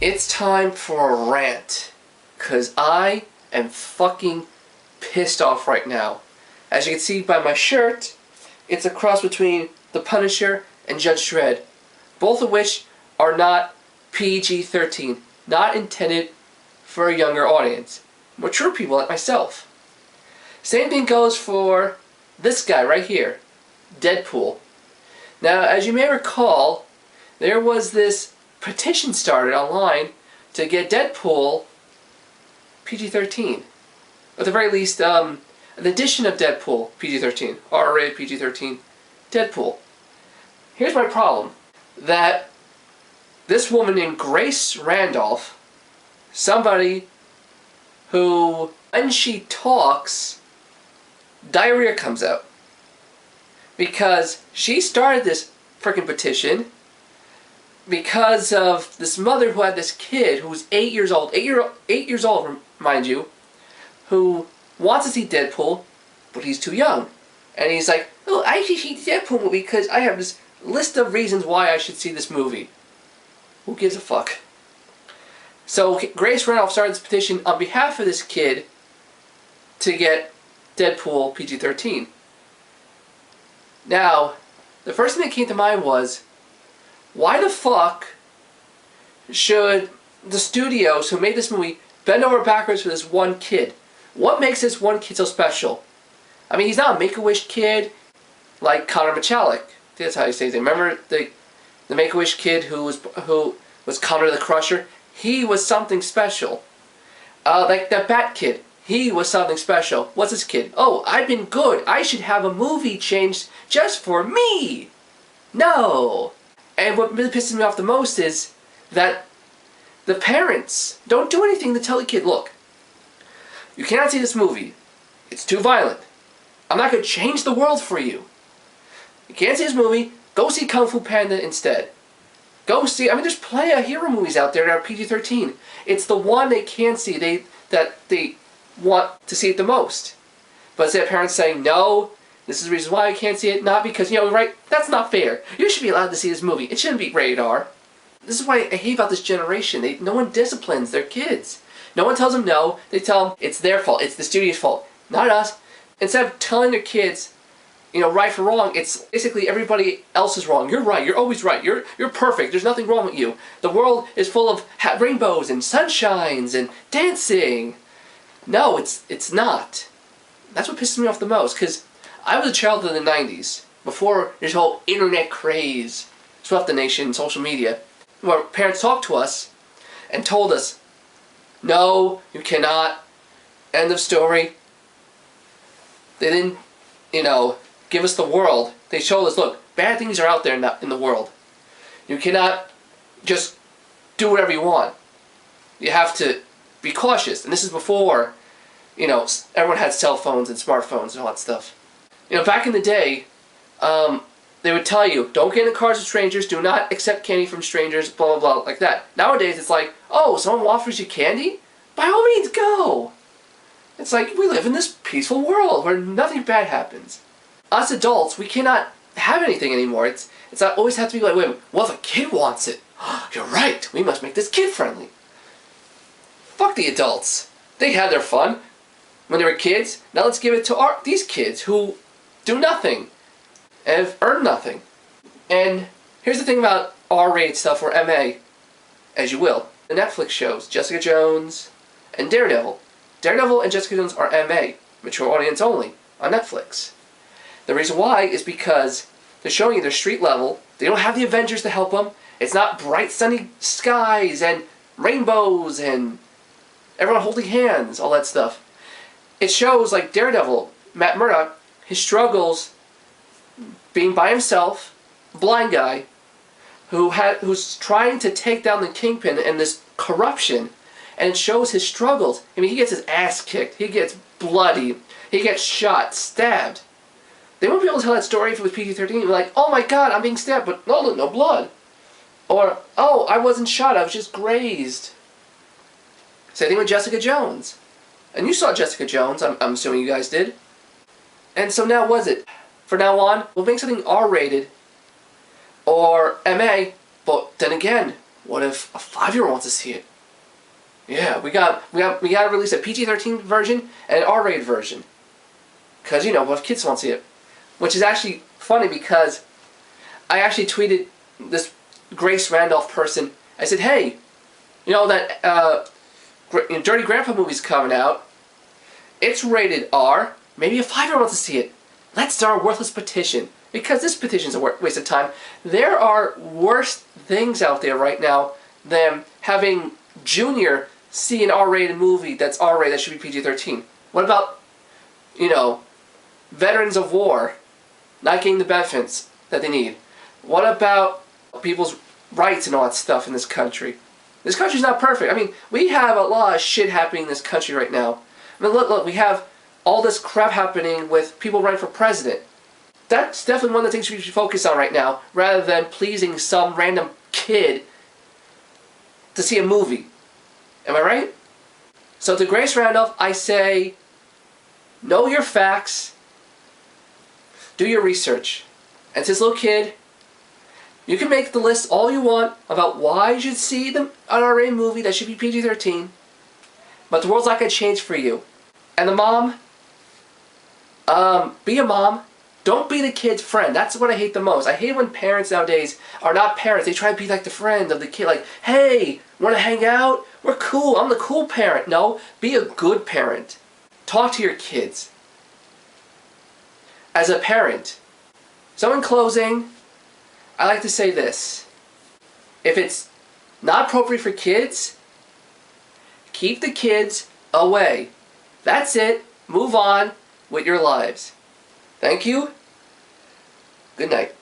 It's time for a rant, cause I am fucking pissed off right now. As you can see by my shirt, it's a cross between The Punisher and Judge Dredd, both of which are not PG-13, not intended for a younger audience. Mature people like myself. Same thing goes for this guy right here, Deadpool. Now, as you may recall, there was this petition started online to get Deadpool PG-13. At the very least, an edition of Deadpool PG-13, R-rated PG-13, Deadpool. Here's my problem. That this woman named Grace Randolph, somebody who, when she talks, diarrhea comes out. Because she started this frickin' petition because of this mother who had this kid who was 8 years old, 8 years old, mind you, who wants to see Deadpool, but he's too young. And he's like, oh, I should see the Deadpool movie because I have this list of reasons why I should see this movie. Who gives a fuck? So Grace Randolph started this petition on behalf of this kid to get Deadpool PG-13. Now, the first thing that came to mind was, why the fuck should the studios who made this movie bend over backwards for this one kid? What makes this one kid so special? I mean, he's not a Make-A-Wish kid like Connor Michalek. That's how you say his name. Remember the Make-A-Wish kid who was Connor the Crusher? He was something special. Like that Bat kid. He was something special. What's this kid? Oh, I've been good. I should have a movie changed just for me. No. And what really pisses me off the most is that the parents don't do anything to tell the kid, look, you cannot see this movie. It's too violent. I'm not going to change the world for you. You can't see this movie. Go see Kung Fu Panda instead. Go see, there's plenty of hero movies out there that are PG-13. It's the one they can't see, that they want to see it the most. But instead of parents saying, no, this is the reason why I can't see it, not because, right, that's not fair. You should be allowed to see this movie. It shouldn't be rated R. This is why I hate about this generation. No one disciplines their kids. No one tells them no. They tell them it's their fault. It's the studio's fault. Not us. Instead of telling their kids, right for wrong, it's basically everybody else is wrong. You're right. You're always right. You're perfect. There's nothing wrong with you. The world is full of rainbows and sunshines and dancing. No, it's not. That's what pisses me off the most, because I was a child in the 90s, before this whole internet craze swept the nation, social media, where parents talked to us and told us, no, you cannot, end of story. They didn't, give us the world. They showed us, look, bad things are out there in the world. You cannot just do whatever you want. You have to be cautious. And this is before, everyone had cell phones and smartphones and all that stuff. Back in the day, they would tell you, don't get in cars with strangers, do not accept candy from strangers, blah, blah, blah, like that. Nowadays, it's like, oh, someone offers you candy? By all means, go! It's like, we live in this peaceful world where nothing bad happens. Us adults, we cannot have anything anymore. It's not always have to be like, wait, what if a kid wants it? You're right, we must make this kid-friendly. Fuck the adults. They had their fun when they were kids. Now let's give it to these kids who do nothing and have earned nothing. And here's the thing about R-rated stuff, or MA, as you will. The Netflix shows, Jessica Jones and Daredevil. Daredevil and Jessica Jones are MA, mature audience only, on Netflix. The reason why is because they're showing you their street level. They don't have the Avengers to help them. It's not bright sunny skies and rainbows and everyone holding hands, all that stuff. It shows, like Daredevil, Matt Murdock, his struggles being by himself, blind guy, who's trying to take down the Kingpin and this corruption, and it shows his struggles. He gets his ass kicked, he gets bloody, he gets shot, stabbed. They won't be able to tell that story if it was PG-13. Like, oh my god, I'm being stabbed, but no blood. Or, oh, I wasn't shot, I was just grazed. Same thing with Jessica Jones. And you saw Jessica Jones, I'm assuming you guys did. And so now was it? From now on, we'll make something R-rated or MA, but then again, what if a 5-year-old wants to see it? Yeah, we got to release a PG-13 version and an R-rated version. Because, you know, what if kids want to see it? Which is actually funny because I actually tweeted this Grace Randolph person. I said, hey, you know that Dirty Grandpa movie's coming out. It's rated R. Maybe a 5-year-old wants to see it. Let's start a worthless petition. Because this petition's a waste of time. There are worse things out there right now than having Junior see an R-rated movie that's R-rated that should be PG-13. What about, you know, veterans of war not getting the benefits that they need? What about people's rights and all that stuff in this country? This country's not perfect. I mean, we have a lot of shit happening in this country right now. I mean, look, we have all this crap happening with people running for president. That's definitely one of the things we should focus on right now, rather than pleasing some random kid to see a movie. Am I right? So to Grace Randolph, I say, know your facts, do your research. And to this little kid, you can make the list all you want about why you should see an R-rated movie that should be PG-13, but the world's not going to change for you. And the mom, be a mom. Don't be the kid's friend. That's what I hate the most. I hate when parents nowadays are not parents. They try to be like the friend of the kid. Like, hey, want to hang out? We're cool. I'm the cool parent. No, be a good parent. Talk to your kids. As a parent. So in closing, I like to say this. If it's not appropriate for kids, keep the kids away. That's it. Move on with your lives. Thank you. Good night.